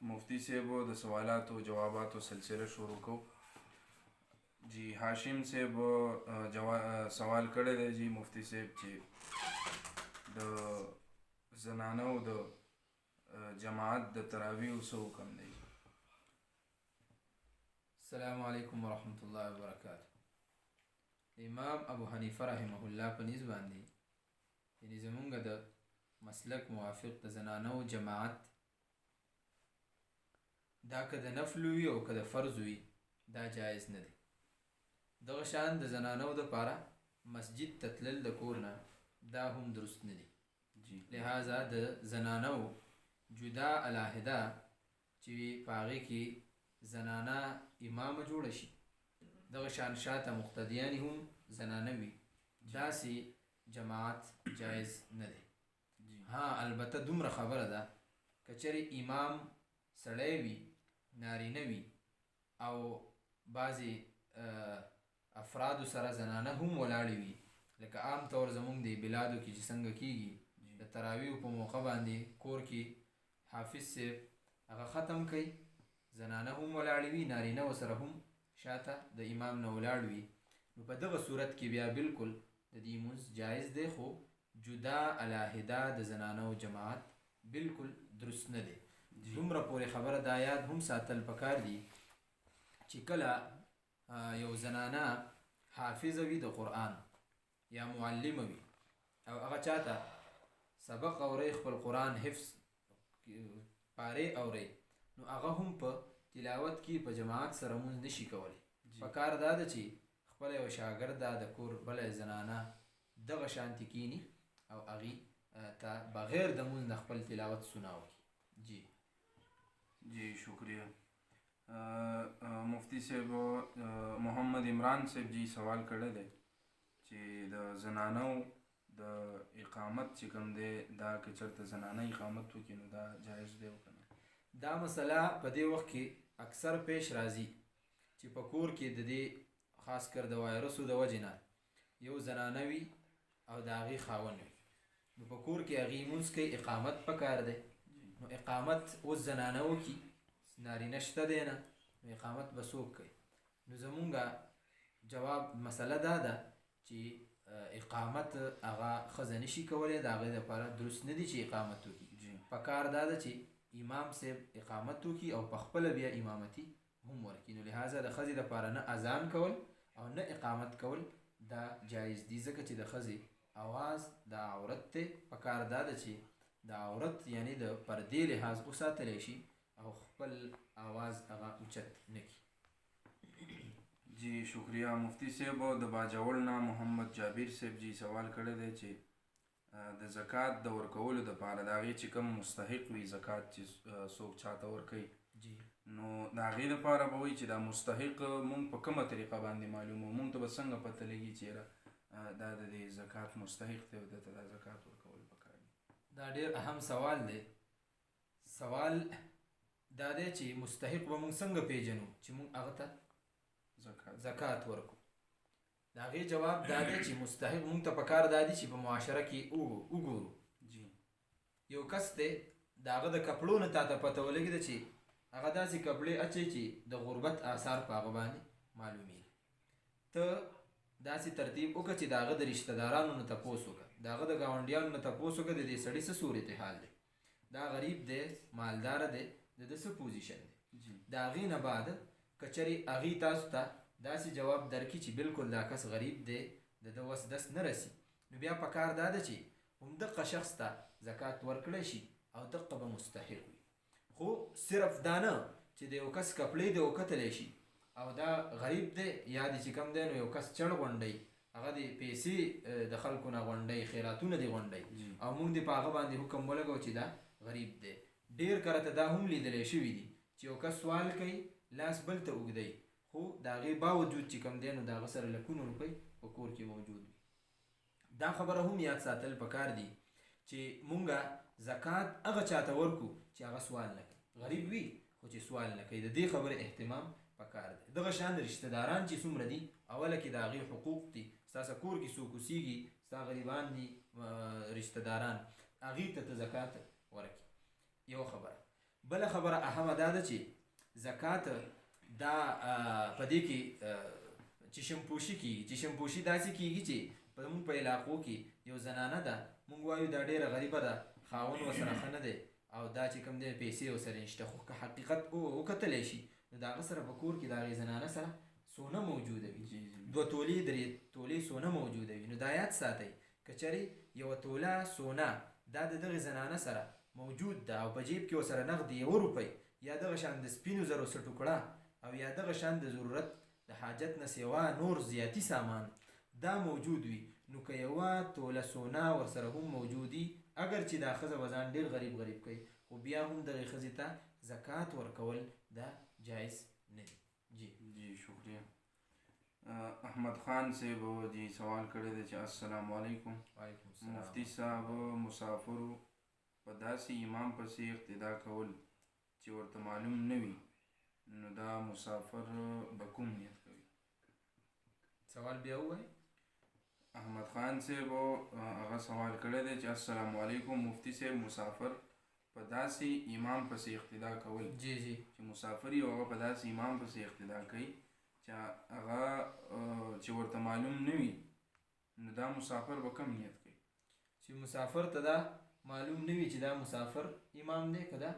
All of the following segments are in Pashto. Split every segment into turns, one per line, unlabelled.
مفتی صاحب د سوالاتو جواباتو سلسله شروع کو. جی هاشم صاحب سوال کړی دی جی مفتی صاحب چې د زنانو د جماعت د تراویح څه حکم دی؟
السلام علیکم ورحمت الله وبرکاته. امام ابو حنیفه رحمه الله په نسبت باندې یعنی زمونږ د مسلک موافق د زنانو جماعت دا که د نفل وي او که د فرض وي دا جایز نه دی. دغه شان د زنانو دپاره مسجد ته تلل د کور نه دا هم درست نه دی. لہذا د زنانو جدا علاحده چې په هغې کې زنانه امامه جوړه شي، دغه شان شاته مقتدیانې هم زنانه وي، داسې جماعت جایز نه دی. ها البته دومره خبره ده که چېرې امام سړی وي، نارینه وي او بعضې افرادو سره زنانه هم ولاړې وي، لکه عام طور زمونږ د بلادو کې چې څنګه کېږي د تراویحو په موقع باندې کور کې حافظ صاحب هغه ختم کوي، زنانه هم ولاړې وي، نارینه ورسره هم شاته د امام نه ولاړ وي، نو په دغه صورت کې بیا بالکل د دې لمونځ جایز دی، خو جدا علاحده د زنانو جماعت بالکل درست نه دی. دومره پورې خبره دا یاد هم ساتل پکار دي چې کله یو زنانه حافظه وي د قرآن یا معلمه وي او هغه چاته سبق اوري، خپل قرآن حفظ پارې اوري، نو هغه هم په تلاوت کې په جماعت سره مونځ نشي کولی. پکار دا ده چې خپله یو شاګرده د کور بله زنانه دغه شانتې کیني او هغې ته بغیر د مونځ نه خپل تلاوت سنا وکړي.
جی شکریہ. مفتی صاحب محمد عمران صاحب جی سوال کړی دی چې د زنانو د اقامت چې کوم دی دا که چېرته زنانه اقامت وکړي نو دا جایز دی او که نه؟
دا مسله په دې وخت کې اکثر پیش راځي چې په کور کې د دې خاص کر د وایرسو د وجې نه یو زنانه وي او د هغې خاوند وي، نو په کور کې هغې لمونځ کوي، اقامت پکار دی. نو اقامت اوس زنانه وکړي، نارینه شته دی نه، نو اقامت به څوک کوي؟ نو زمونږ جواب مسله دا ده چې اقامت هغه ښځه نشي کولی، د هغې دپاره درست نه دي چې اقامت وکړي. پکار دا ده چې امام صاحب اقامت وکړي او په خپله بیا امامتي هم ورکړي. نو لہذا د ښځې دپاره نه اذان کول او نه اقامت کول دا جایز دي، ځکه چې د ښځې اواز د عورت دی. پکار دا ده چې د عورت یعنی د پردې لحاظ وساتلی شي او خپل اواز هغه اوچت نه کړي.
جی شکریہ. مفتی صاحب د باجوړ نه محمد جابر صاحب جی سوال کړی دی چې د زکات د ورکولو دپاره د هغې چې کوم مستحق وي زکات چې څوک چاته ورکوي، نو د هغې دپاره به وایي چې دا مستحق مونږ په کومه طریقه باندې معلومو؟ مونږ ته به څنګه پته لګي چې دا د دې زکات مستحق دی او دته دا زکات ورکول پکار دي؟
دا ډېر اهم سوال دی. سوال دا دی چې مستحق به مونږ څنګه پیژنو چې مونږ هغه ته زکات ورکو؟ د هغې جواب دا دی چې مستحق مونږ ته پکار دا دي چې په معاشره کې وګورو. یو کس دی د هغه د کپړو نه تا ته پته ولګېده چې هغه داسې کپړې اچوي چې د غربت آثار په هغه باندې معلومېږي. ته داسې ترتیب وکړه چې د هغه د رشته دارانو نه تپوس وکړه، د هغه د ګاونډیانو نه تپوس وکړه د دې سړي څه صورت حال دی، دا غریب دی، مالداره دی، د ده څه پوزیشن دی. د هغې نه بعد که چېرې هغې تاسو ته داسې جواب درکړي چې بالکل دا کس غریب دی، د ده وس دس نه رسي، نو بیا پکار دا ده چې همدغه شخص ته زکات ورکړی شي او دغه به مستحق وي. خو صرف دا نه چې د یو کس کپړې دی وکتلی شي او دا غریب دی یا د چې کوم دی نو یو کس چړ غونډی، هغه د پیسې د خلکو نه غونډی، خیراتونه دی غونډی او موږ دې په هغه باندې حکم ولګو چې دا غریب دی. ډېر کله ته دا هم لیدلی شوي دي چې یو کس سوال کوي لاس بل ته اوږدی، خو د هغې باوجود چې کوم دی نو د هغه سره لکونو روپۍ په کور کې موجود وي. دا خبره هم یاد ساتل پکار دي چې مونږ زکات هغه چاته ورکو چې هغه سوال نه کوي، غریب وي خو چې سوال نه کوي، د دې خبرې اهتمام پکار دی. دغه شان رشته داران چې څومره دي اوله کې د هغې حقوق دي، ستاسو کور کې څوک اوسېږي، ستا غریبان دي رشته داران، هغې ته ته زکات ورکړي. یو خبره. بله خبره اهمه دا ده چې زکات دا په دې کې چشمپوشي کېږي. چشمپوشي داسې کېږي چې موږ په علاقو کې یو زنانه ده، موږ وایو دا ډېره غریبه ده، خاوند ورسره ښه نه دی او دا چې کوم دی پیسې ورسره نشته، خو که حقیقت وکتلی شي نو د هغه سره په کور کې د هغې زنانه سره سونه موجوده وي، 2 تولې 3 تولې سونه موجوده وي. نو دا یاد ساتئ که چېرې یوه توله سونه دا د دغې زنانه سره موجود ده او په جیب کې ورسره نغد 1 روپۍ یا دغه شان د سپینو زرو څه ټوکړه او یا دغه شان د ضرورت د حاجت نه سوا نور زیاتی سامان دا موجود وي، نو که یوه توله سونه ورسره هم موجودي، اگر چې دا ښځه به ځان ډېر غریب کوي، خو بیا هم دغې ښځې ته زکات ورکول دا جایز نه دی.
جی شکریہ. احمد خان صاحب جی سوال کړی دی چې السلام علیکم.
وعلیکم السلام.
مفتی صاحب مسافرو په داسې امام پسې اقتدا کول چې ورته معلوم نه وي نو دا مسافر به کوم نیت کوي؟
سوال بیا ووایئ.
احمد خان صاحب هغه سوال کړی دی چې السلام علیکم مفتی صاحب مسافر په داسې امام پسې اقتدا کول چې مسافر یو هغه په داسې امام پسې اقتدا کوي چې هغه چې ورته معلوم نه وي نو دا مسافر به کوم نیت کوي؟
چې مسافر ته دا معلوم نه وي چې دا مسافر امام دی که دا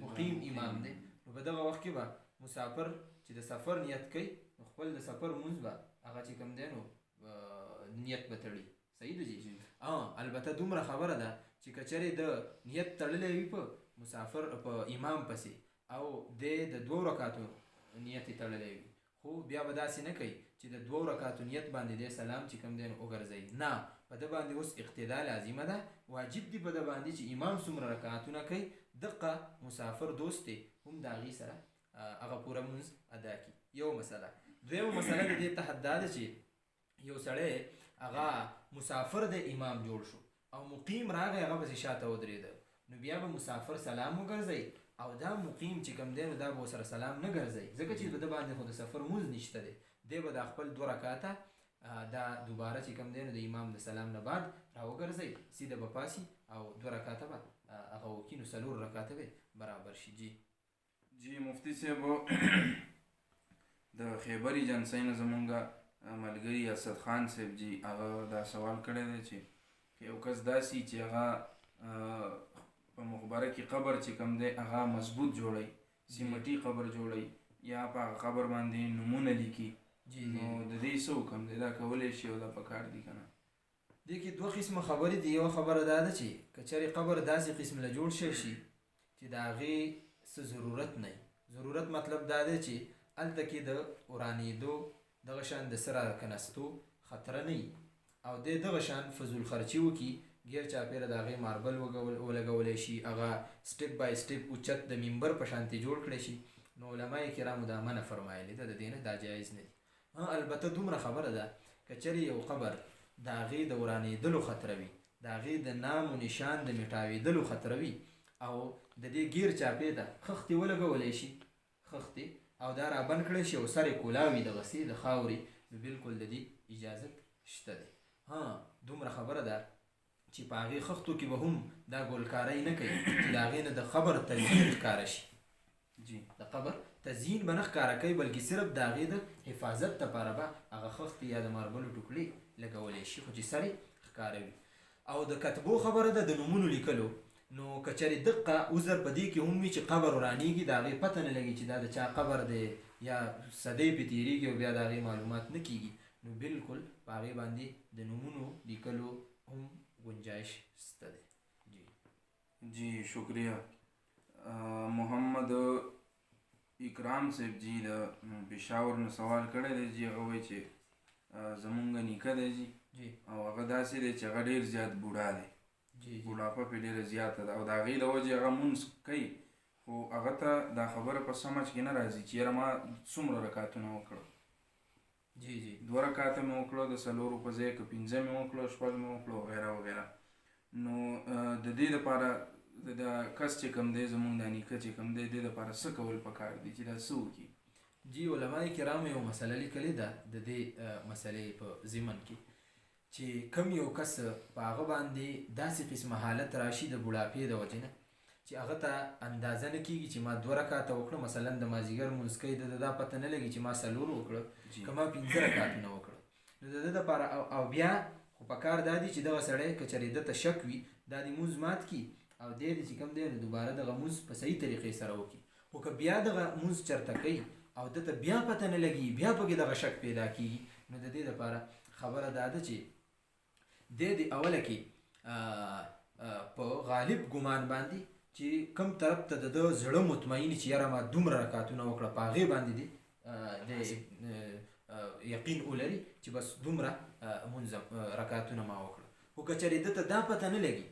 مقیم امام دی، نو په دغه وخت کې به مسافر چې د سفر نیت کوي نو خپل د سفر مونځ به هغه چې کوم دی نو نیت به تړي. صحیح ده جی. البته دومره خبره ده چې که چېرې د نیت تړلی وي په مسافر په امام پسې او د 2 رکعاتو نیت یې تړلی وي، خو بیا به داسې نه کوي چې د 2 رکعاتو نیت باندې دی سلام چې کوم دی نو وګرځوي، نه، په ده باندې اوس اقتدا لازمه ده، واجب دی په ده باندې چې امام څومره رکعاتونه کوي دقه مسافر دوست دی هم د هغې سره هغه پوره مونځ ادا کړي. یو مسله. دویمه مسله د دې تحت دا ده چې یو سړی هغه مسافر د امام جوړ شو او مقیم راغی هغه پسې شاته ودرېده، نو بیا به مسافر سلام وګرځوي او دا مقیم چې کوم دی نو دا به ورسره سلام نه ګرځوي، ځکه چې د ده باندې خو د سفر مونځ نشته دی، دی به دا خپل 2 رکعاته دا دوباره چې کوم دی نو د امام د سلام نه بعد راوګرځوي، سیده به پاسي او 2 رکعاته به هغه وکړي، نو 4 رکعاته به برابر شي.
جی مفتی صاحب د خیبر ایجنسۍ نه زمونږ ملګري اسد خان صاحب جی هغه دا سوال کړی دی چې یو کس داسې چې هغه په مقبره کې قبر چې کوم دی هغه مضبوط جوړی، سیمټي قبر جوړی یا په هغه قبر باندې نومونه لیکي، نو د دې څه حکم دی؟ دا کولی شي او دا پکار دي که نه؟
دې کې 2 قسمه خبرې دي. یوه خبره دا ده چې که چېرې قبر داسې قسم له جوړ شوی شي چې د هغې څه ضرورت نه وي، ضرورت مطلب دا دی چې هلته کې د ورانېدو دغه شان د سره کنستو خطره نه وي او د دغه شان فضول خرچي وکړي، غیر چاپیره د هغې ماربل ولګولی شي، هغه سټپ بای سټپ اوچت د منبر په شانتې جوړ کړی شي، نو علما کرامو دا منع فرمایلې ده، د دې نه دا جایز نه دي. البته دومره خبره ده که چېرې یو قبر د هغې د ورانېدلو خطره وي، د هغې د نام و نشان د میټاوېدلو خطره وي او د دې غیر چاپې ته خښتې ولګولی شي، خښتې او دا رابند کړی شي او سر یې کولاوي دغسې د خاورې، نو بلکل د دې اجازت شته دی. دومره خبره ده چې په هغې خښتو کې به هم دا ګلکارۍ نه کوي چې د هغې نه د قبر تزیین ښکاره شي، د قبر تزیین به نه ښکاره کوي، بلکې صرف د هغې د حفاظت دپاره به هغه خښتې یا د ماربلو ټوکړې لګولی شي، خو چې سر یې ښکاره وي. او د کتبو خبره ده د نومونو لیکلو، نو که چېرې دقه عذر په دې کې هم وي چې قبر ورانېږي د هغې پته نه لګي چې دا د چا قبر دی یا صدۍ پې تېرېږي او بیا د هغې معلومات نه کېږي، نو بلکل په هغې باندې د نومونو لیکلو هم گنجائش شته دی.
جی شکریہ. محمد اکرام صاحب جی د پېښور نه سوال کړی دی جی، هغه وایي چې زمونږ نیکه دی جی او هغه داسې دی چې هغه ډېر زیات بوډا دی، بوډاپه پې ډېره زیاته ده او د هغې د وجې هغه مونځ کوي، خو هغه ته دا خبره په سمجھ کې نه راځي چې یاره ما څومره رکعتونه وکړه، 2 رکعته مې وکړه، د 4 په ځای که 5 مې وکړه، 6 مې وکړه وغیره وغیره. نو د دې دپاره د کس چې کوم دی زمونږ دا نیکه چې کوم دی دې دپاره څه کول پکار دي چې دا څه وکړي؟
جی علما کرامو یو مسله لیکلې ده د دې مسلې په ضمن کې چې کم یو کس په هغه باندې داسې قسمه حالت راشي د بوډاپې د وجې نه چې هغه ته اندازه نه کېږي چې ما 2 رکعاته وکړه، مثلا د مازدیګر لمونځ کوي د ده دا پته نه لګي چې ما 4 وکړه که ما 15 رکعاتونه وکړه. نو د ده دپاره او بیا خو په کار دا دی چې دغه سړی که چېرې ده ته شک وي دا دې لمونځ مات کړي او دی چې کوم دی نو دوباره دغه لمونځ په صحیح طریقې سره وکړي. خو که بیا دغه لمونځ چېرته کوي او ده ته بیا پته نه لګي، بیا پکې دغه شک پیدا کېږي، نو د دې دپاره خبره دا ده چې دی د اوله کې په غالب ګمان باندې چې کم طرف ته د زړه مطمئن چې یاره ما دومره رکعتونه وکړه په هغې باندې دی د یقین ولري چې بس دومره مونځ رکعتونه ما وکړه. خو که چېرې ده ته دا پته نه لګي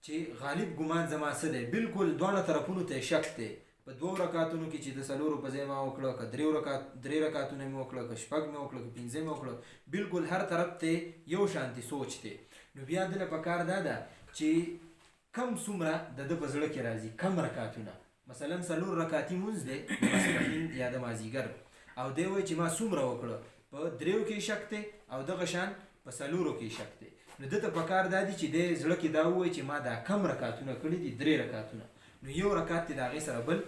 چې غالب ګمان زما څه دی، بلکل دواړه طرفونو ته شک دی په 2 رکعتونو کې چې د 4 په ځای ما وکړه، که 3 رکعتونه مې وکړه، که 6 مې وکړه، که 15 مې وکړه، بلکل هر طرف ته یو شانتي سوچ دی. نو بیا دله په کار دا ده چې کم څومره د ده په زړه کې راځي، کم رکعتونه، مثلا 4 رکعتي مونځ دی د ماسپښین یا د مازدیګر، او دی وایي چې ما څومره وکړه، په 3 کې شک دی او دغه شان په 4 کې شک دی. نو ده ته په کار دا دی چې دی زړه کې دا ووایي چې ما دا کم رکعتونه کړي دي، 3 رکعتونه، نو 1 رکعت دی د هغې سره بل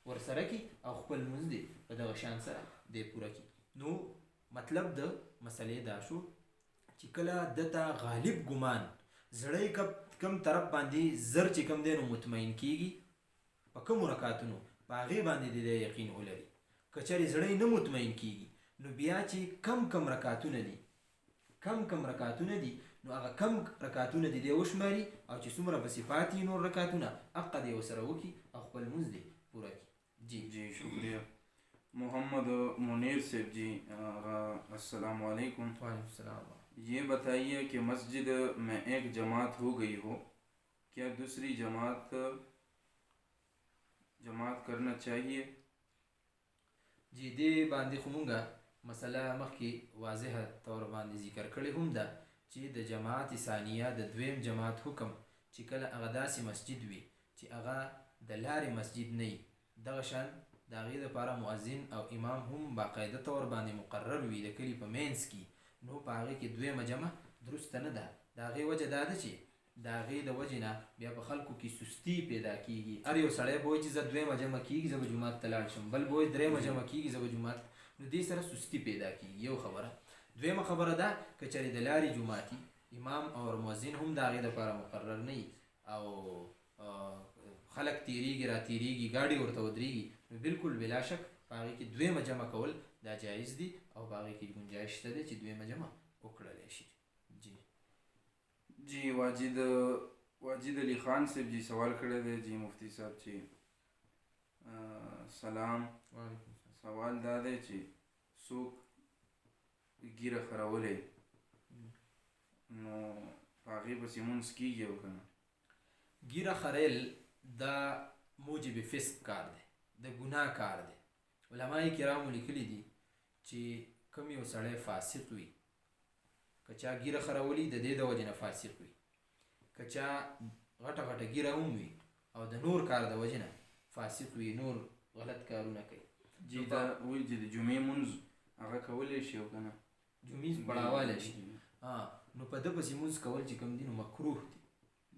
ورسره کړي او خپل لمونځ دی په دغه شان سره دی پوره کړي. نو مطلب د مسلې دا شو چې کله ده ته غالب ګمان زړی کم طرف باندې زر چې کم دی نو مطمئن کېږي په کومو رکعتونو په هغې باندې د یقین ولري. که چېرې زړی نه مطمئن کېږي نو بیا چې کم رکعتونه دي نو هغه کم رکعتونه دي دی وشماري او چې څومره پسې پاتې نور رکعتونه هغه دی ورسره وکړي او خپل لمونځ دی پوره کړي.
جی شکریہ. محمد منیر صاحب جی السلام علیکم.
وعلیکم السلام.
یہ بتائیے کہ مسجد میں ایک جماعت ہو گئی ہو، کیا دوسری جماعت کرنا چاہیے؟
جی دې باندې خو مونږه مسله مخکې واضحه طور باندې ذکر کړې هم ده چې د جماعت ثانیه د دویم جماعت حکم چې کله هغه داسې مسجد وي چې هغه د لارې مسجد نه وي، دغه شان د هغې دپاره مؤذن او امام هم باقاعده طور باندې مقرر وي د کلي په مینځ کې، نو په هغې کې دویمه جمع درسته نه ده. د هغې وجه دا ده چې د هغې د وجې نه بیا په خلکو کې سستي پیدا کېږي. هر یو سړی به وایي چې زه دویمه جمع کېږي زه به جومات ته لاړ شم، بل به وایي دریمه جمع کېږي زه به جومات، نو دې سره سستي پیدا کېږي. یو خبره. دویمه خبره ده که چېرې د لارې جوماتي امام او مؤذن هم د هغې دپاره مقرر نه وي او خلک تیریږي را تیریږي ګاډي ورته ودرېږي، نو بلکل بلا شک په هغې کې دویمه جمع کول دا جایز دي او په هغې کې ګنجایش شته دی چې دویمه جمع وکړلی شي.
جی واجد علی خان صاحب جی سوال کړی دی. جی مفتی صاحب چې سلام، سوال دا دی چې څوک ګیره خرولی نو په هغې پسې مونځ کېږي او که نه؟
ګیره خریل دا موجب فسق کار دی، د ګناه کار دی. علماء کرامو لیکلي دي چې کوم یو سړی فاسق وي، که چا ګیره خرولي د دې د وجې نه فاسق وي، که چا غټه غټه ګیره هم وي او د نور کار د وجې نه فاسق وي، نور غلط کارونه کوي.
جی دا وایي چې د جمعې مونځ هغه کولی شي او که نه؟
جمعې پړاولی شي، نو په ده پسې مونځ کول چې کوم دي نو مکروه دي.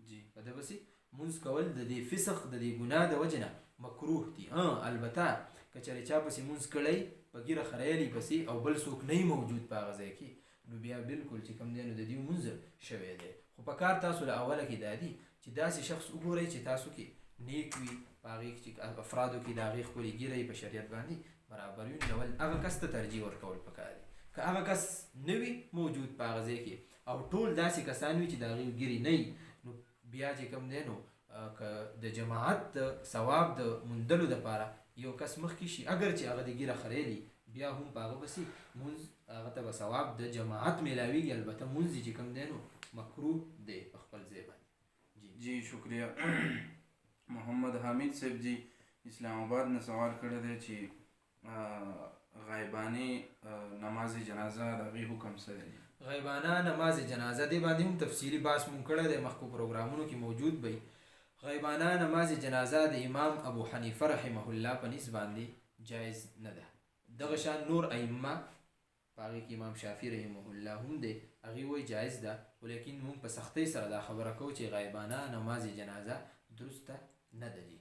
جی
په ده پسې مونځ کول د دې فسق د دې ګناه د وجې نه مکروه دي. البته که چېرې چا پسې مونځ کړی په ګیره خریلي پسې او بل څوک نه موجود په هغه ځای کې، نو بیا بلکل چې کوم دی نو د دې مونځ شوی دی. خو په کار تاسو له اوله کې دا دي چې داسې شخص وګورئ چې تاسو کې نیک وي، په هغې چې افرادو کې د هغې خپلې ګیره په شریعت باندې برابر وي، نو هغه کس ته ترجیح ورکول پکار دي. که هغه کس نه وي موجود په هغه ځای کې او ټول داسې کسان وي چې د هغې ګیرې نه وي، نو بیا چې کوم دی نو که د جماعت د ثواب د موندلو دپاره یو کس مخکې شي، اگر چې هغه د ګیره خریلي بیا هم په هغه پسې مونځ هغه ته به ثواب د جماعت میلاویږي، البته مونځ چې کوم دی نو مکروه دی په خپل ځای باندې.
جی شکریہ. محمد حامد صاحب جی اسلام آباد نه سوال کړی دی چې غایبانې نماز جنازه د هغې حکم څه دی؟
غیبانه نماز جنازه دې باندې هم تفصیلي بحث مونږ کړی دی، مخکې پروګرامونو کې موجود وي. غیبانه نماز جنازه د امام ابو حنیفه رحمه الله په نسبت باندې جایز نه ده. دغه شان نور ائمه په هغې کې امام شافعي رحمه الله هم دی، هغې وایي جایز ده، ولیکن مونږ په سختۍ سره دا خبره کوو چې غایبانه نماز جنازه درسته نه ده جی.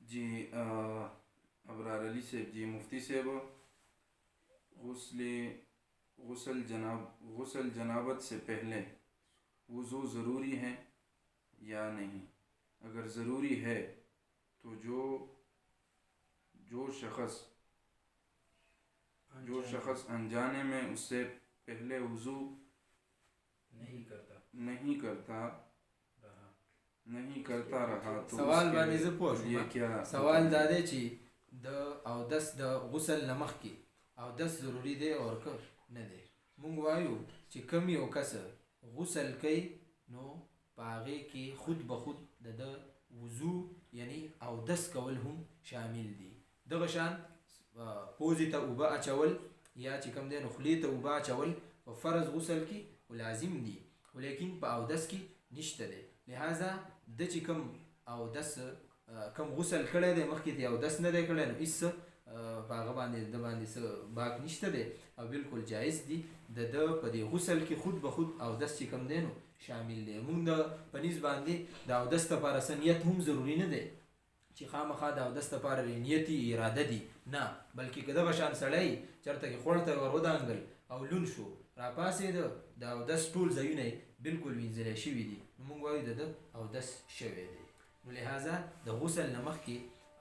جی ابرار علی صاحب جی مفتی صاحب غسل जनाबत से पहले वज़ू ज़रूरी है या नहीं? अगर ज़रूरी है तो जो शख्स अनजाने में उससे पहले वज़ू नहीं करता रहा तो
सवाल باندې زه پوه
ये क्या
شوم. سوال دا دی چې د اودس د غسل نه مخکې اودس ضروري دی او که نه دی. مونږ وایو چې کوم یو کس غسل کوي نو په هغې کې خود به خود د وضو یعنی اودس کول هم شامل دي. دغه شان پوزې ته اوبه اچول یا چې کوم دی نو خولې ته اوبه اچول په فرض غسل کې لازم دي ولیکن په اودس کې نشته دی. لہذا د چې کوم اودس کوم غسل کړی دی مخکې ته اودس نه دی کړی نو هېڅ په هغه باندې د باندې څه باک نشته دی او بالکل جایز دي د په دې غسل کې خود به خود اودس چې کوم دی نو شامل دی. مونږ د په نیز باندې د اودس دپاره څه نیت هم ضروري نه دی چې خامخا د اودس دپاره نیتي اراده دي نه، بلکې که دغه شان سړی چېرته کې خوړ ته ور ودانګل او لون شو راپاڅېده د اودس ټول ځایونه یې بالکل وینځلی شوي دي نو مونږ وایو د اودس شوی دی. نو لہذا د غسل نه مخکې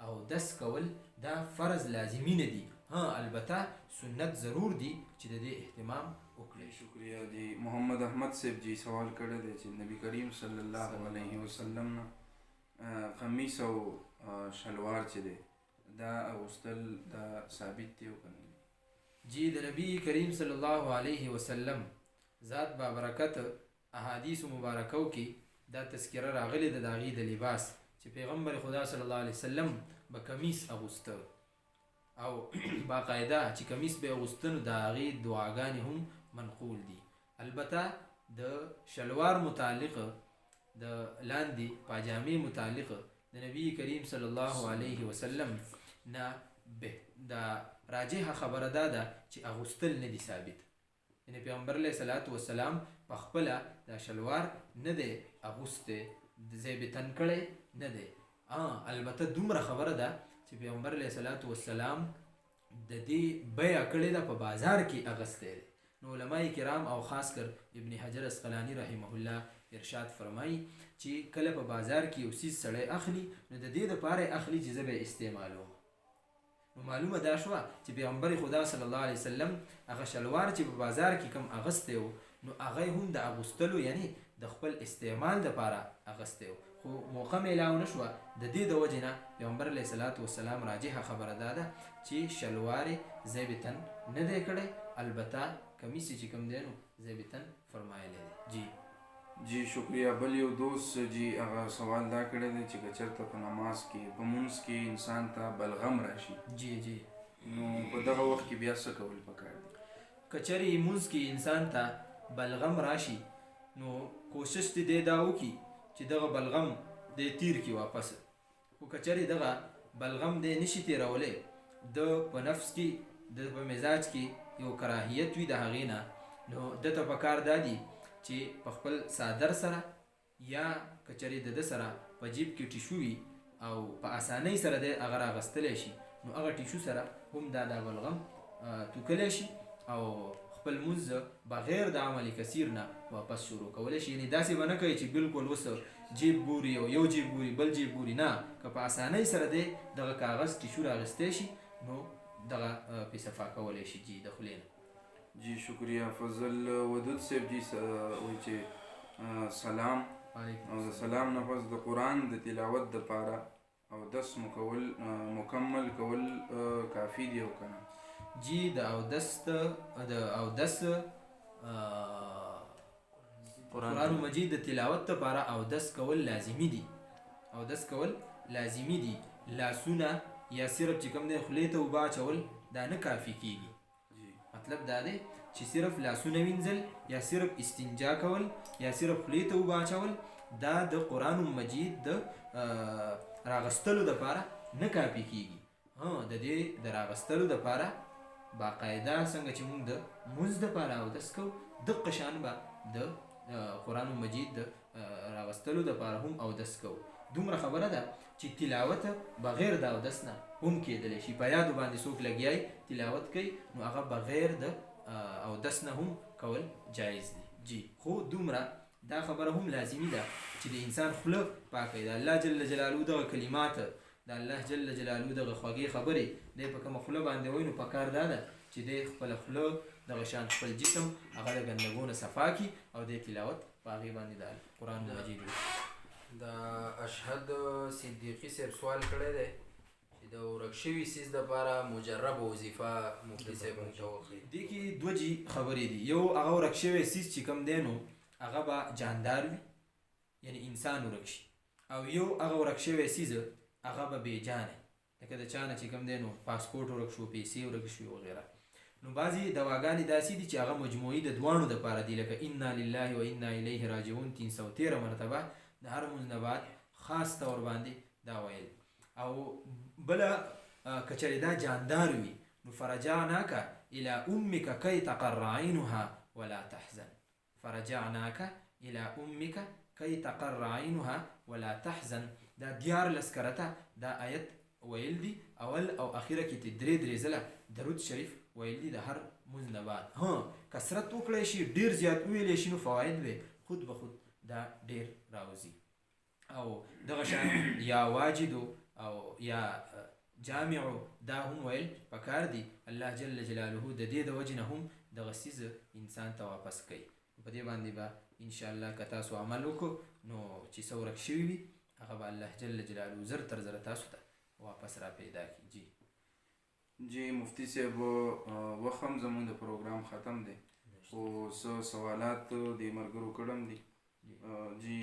اودس کول دا فرض لازمي نه دي. ها البته سنت ضرور دي چې د دې اهتمام وکړي.
شکریہ جی. محمد احمد صاحب جی سوال کړی دی چې نبی کریم صلی الله علیه وسلم نه قمیص او شلوار چې دی دا اغوستل دا ثابت دی او که نه؟
جی د نبی کریم صلی الله علیه وسلم ذات بابرکت احادیث مبارکو کې دا تذکره راغلی ده د هغې د لباس چې پیغمبر خدا صلی الله علیه وسلم به کمیس اغوسته او باقاعده چې کمیس به اغوسته نو د هغې دعاګانې هم منقول دي. البته د شلوار متعلق د لاندې پاجامې متعلق د نبی کریم صلی الله علیه وسلم نه دا راجحه خبره دا ده چې اغوستل نه دي ثابت. یعنی پیغمبر علیه صلات وسلام په خپله دا شلوار نه دی اغوستی ځای به تن کړی نه دی. البته دومره خبره ده چې پیغمبر علیه صلات وسلام د دې بیه کړې ده په بازار کې اغستی دی. نو علماء کرام او خاص کر ابن حجر اسقلانی رحمه الله ارشاد فرمایي چې کله په بازار کې یو څیز سړی اخلي نو د دې دپاره اخلي چې زه به استعمالوم. نو معلومه دا شوه چې پیغمبر خدا صلی الله علیه وسلم هغه شلوار چې په بازار کې کم اغستی و نو هغه هم د اغوستلو یعنی د خپل استعمال دپاره اغستی و خو موقع میلاو نه شوه. د دې د وجې نه پیغمبر علیه صلات وسلام راجحه خبره دا ده چې شلوار یې ځای به تن نه دی کړی، البته کمیس چې کوم دی نو ځای به تن فرمایلی دی. جی
جی شکریہ. بل یو دوست جی هغه سوال دا کړی دی چې که چېرته په نماز کې په مونځ کې انسان ته بلغم راشي
جی
نو په دغه وخت کې بیا څه کول پکار دی؟
که چېرې مونځ کې انسان ته بلغم راشي نو کوشش دې دی دا وکړي چې دغه بلغم دی تیر کړي واپس. خو که چېرې دغه بلغم دی نشي تیرولی د په نفس کې د په مزاج کې یو کراهیت وي د هغې نه نو ده ته پکار دا دي چې په خپل صادر سره یا که چېرې د ده سره په جیب کې ټیشو وي او په اسانۍ سره دی هغه راغستلی شي نو هغه ټیشو سره هم دا بلغم توکلی شي او خپل مونځ بغیر د عمل کثیر نه واپس شروع کولی شي. یعنې داسې به نه کوي چې بالکل اوس جیب ګوري او یو جیب ګوري بل جیب ګوري، نه، که په اسانۍ سره دی دغه کاغذ ټیشو راغستی شي نو دغه پې صفا کولی شي جی د خولې نه.
جی شکریہ. فضل ودود صاحب جی وایي چې سلام او د سلام نه پس د قرآن د تلاوت دپاره اودس مکمل کول کافي دی او که نه؟
جی د اودس قرآن مجید د تلاوت دپاره اودس کول لازمي دي. اودس کول لازمي دي. لاسونه یا صرف چې کوم دی خولې ته اوبه اچول دا نه کافي کېږي. مطلب دا دی چې صرف لاسونه وینځل یا صرف استنجا کول یا صرف خولې ته اوبه اچول دا د قرآن مجید د راغستلو دپاره نه کافي کېږي. د دې د راغستلو دپاره باقاعده څنګه چې موږ د مونځ دپاره اودس کوو دقه شان به د قرآن مجید د راغستلو دپاره هم اودس کوو. دومره خبره ده چې تلاوت بغیر د اودس نه هم کېدلی شي. په یادو باندې څوک لګیای تلاوت کوي نو هغه بغیر د اودس نه هم کول جایز دی. جی خو دومره دا خبره هم لازمي ده چې د انسان خوله پاکه وي. د الله جل جلاله دغه کلمات، د الله جل جلاله دغه خوږې خبرې دی په کومه خوله باندې وایي نو پکار دا ده چې دی خپله خوله دغه شان خپل جسم هغه د ګندګو نه صفا کړي او دی تلاوت په هغې باندې د قرآن مجید وکړي.
د اشهد صدیقي صاحب سوال کړی دی چې د ورک شوي څیز دپاره مجربه وظیفه مفتي صاحب موږ ته وښیي.
دې کې دوه خبرې دي. یو هغه ورک شوی څیز چې کوم دی نو هغه به جاندار وي، یعنی انسان ورک شي، او یو هغه ورک شوی څیز هغه به بېجانه، لکه د چا نه چې کوم دی نو پاسپورټ ورک شو، پیسې ورک شوي وغیره. نو بعضې دواګانې داسې دي چې هغه مجموعي د دواړو دپاره دي، لکه انا لله و انا الیه راجعون 313 مرتبه د هر مونځ نه بعد خاص طور باندې دا ویل. او بله که چېرې دا جاندار وي نو فرجعناک الی امک کی تقر عینها ولا تحزن. فرجعناک الی امک کی تقر عینها ولا تحزن. دا 14 کرته دا آیت ویل دي، اول او اخیره کې 3 ځله درود شریف ویل دي د هر مونځ نه بعد. کثرت وکړی شي، ډېر زیات وویلی شي نو فواید به خود به خود دا ډېر راوځي. او دغه شان یا واجدو او یا جامعو دا هم ویل پکار دي. الله جل جلاله د دې د وجې نه هم دغه څیز انسان ته واپس کوي. په دې باندې به انشاءالله که تاسو عمل وکړو نو چې څه ورک شوي وي هغه به الله جل جلاله زر تر زره تاسو ته واپس را پیدا کړي.
جی مفتی صاحب وخت هم زموږ د پروګرام ختم دی، خو څه سوالات د ملګرو کړم دي. جی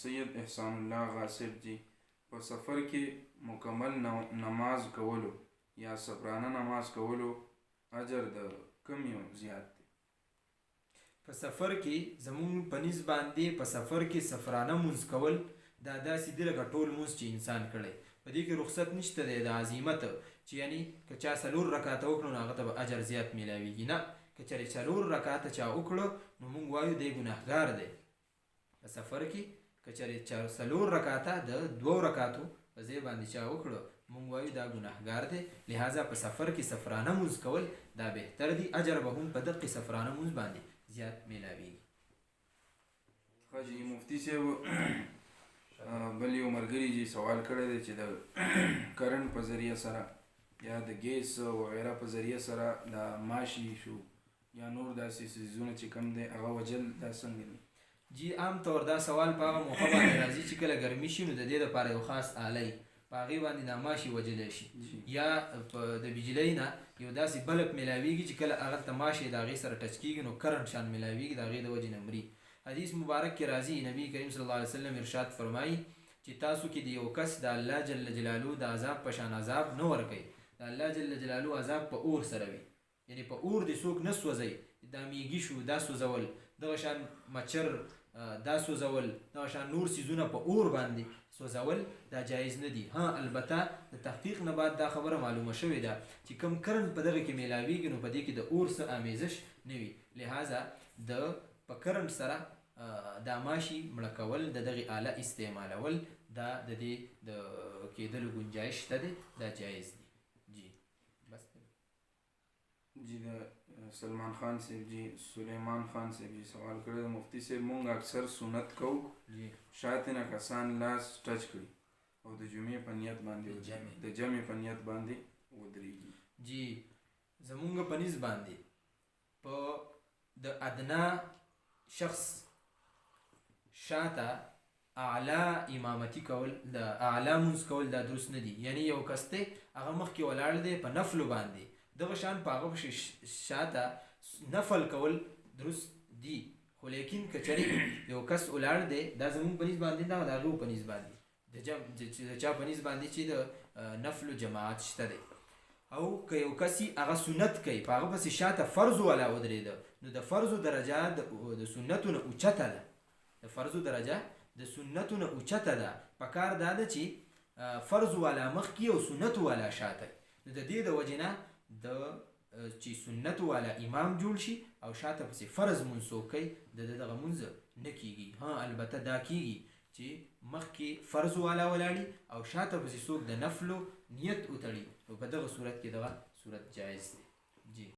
سید احسان الله غاصب جی په سفر کې مکمل نماز کولو یا صبرانه نماز کولو اجر د کم یو زیات دی؟
په سفر کې زمونږ په نسبت باندې په سفر کې سفرانه مونځ کول دا داسې دی لکه ټول مونځ چې انسان کړی. په دې کې رخصت نشته دی د عزیمت چې یعنی که چا 4 رکعاته وکړو نو هغه ته به اجر زیات میلاویږي. نه، که چېرې 4 رکعاته چا وکړو نو مونږ وایو دی ګناهګار دی. په سفر کې که چېرې 4 رکعاته د 2 رکعاتو په ځای باندې چا وکړو مونږ وایو دا ګناهګار دی. لہذا په سفر کې سفرانه مونځ کول دا بهتر دی، اجر به هم په دقې سفرانه مونځ باندې زیات میلاویږي.
ښه جی مفتی صاحب بل یو ملګري جی سوال کړی دی چې د کرنټ په ذریعه سره یا د ګیس وغیره په ذریعه سره د ماشي شو یا نور داسې څیزونه چې کم دی هغه وجل دا څنګه دی؟
جی عام طور دا سوال په هغه موقع باندې راځي چې کله ګرمي شي نو د دې دپاره یو خاص آلی په هغې باندې دا ماشي وجلی شي، یا د بجلۍ نه یو داسې بلب میلاویږي چې کله هغه ته ماشي د هغې سره ټچ کېږي نو کرنټ شان میلاویږي، د هغې د وجې نه مري. حدیث مبارک کې راځي نبی کریم صلی الله علیه وسلم ارشاد فرمایي چې تاسو کې د یو کس د الله جل جلاله د عذاب په شان عذاب نه ورکوي. د الله جل جلاله عذاب په اور سره وي، یعنی په اور دې څوک نه سوځوي. دا میږي شو دا سوځول، دغه شان مچر دا سوځول، دغه شان نور څیزونه په اور باندې سوځول دا جایز نه دي. البته د تحقیق نه بعد دا خبره معلومه شوې ده چې کم کرنټ په دغه کې میلاویږي نو په دې کې د اور څه آمیزش نه وي. لہذا د په کرنټ سره دا ماشي مړه کول د دغې آله استعمالول دا د دې د کېدلو ګنجایش شته دی، دا جایز دی. جی بس
جی د سلمان خان صاحب جی سلیمان خان صاحب جی سوال کړی د مفتی صاحب مونږ اکثر سنت کوو
جی
شاته نه کسان لاس ټچ کړي او د جمعې په نیت باندې د جمعې په نیت باندې ودرېږي.
جی زمونږ په نسبت باندې په د ادنا شخص شاته اعلی امامتی کول د اعلی مونځ کول دا درست نه دي. یعنی یو کس دی هغه مخکې ولاړ دی په نفلو باندې، دغه شان په هغه پسې شاته نفل کول درست دي. خو لیکن که چېرې یو کس ولاړ دی دا زمونږ په نسبت باندې دا د هغه په نسبت باندې د چا په نسبت باندې چې د نفلو جماعت شته دی، او که یو کس هغه سنت کوي په هغه پسې شاته فرض والا ودرېده نو د فرضو درجه د سنتو نه اوچته ده، د فرضو درجه د سنتو نه اوچته ده. پکار دا ده چې فرض والا مخکې او سنت والا شاته. نو د دې د وجې نه د چې سنت والا امام جوړ شي او شاته پسې فرض مونځ څوک کوي د دغه مونځ نه کیږي. ها البته دا کیږي چې مخکې فرض والا ولاړي او شاته پسې څوک د نفلو نیت وتړي نو په دغه صورت کې دغه صورت جایز دی. جی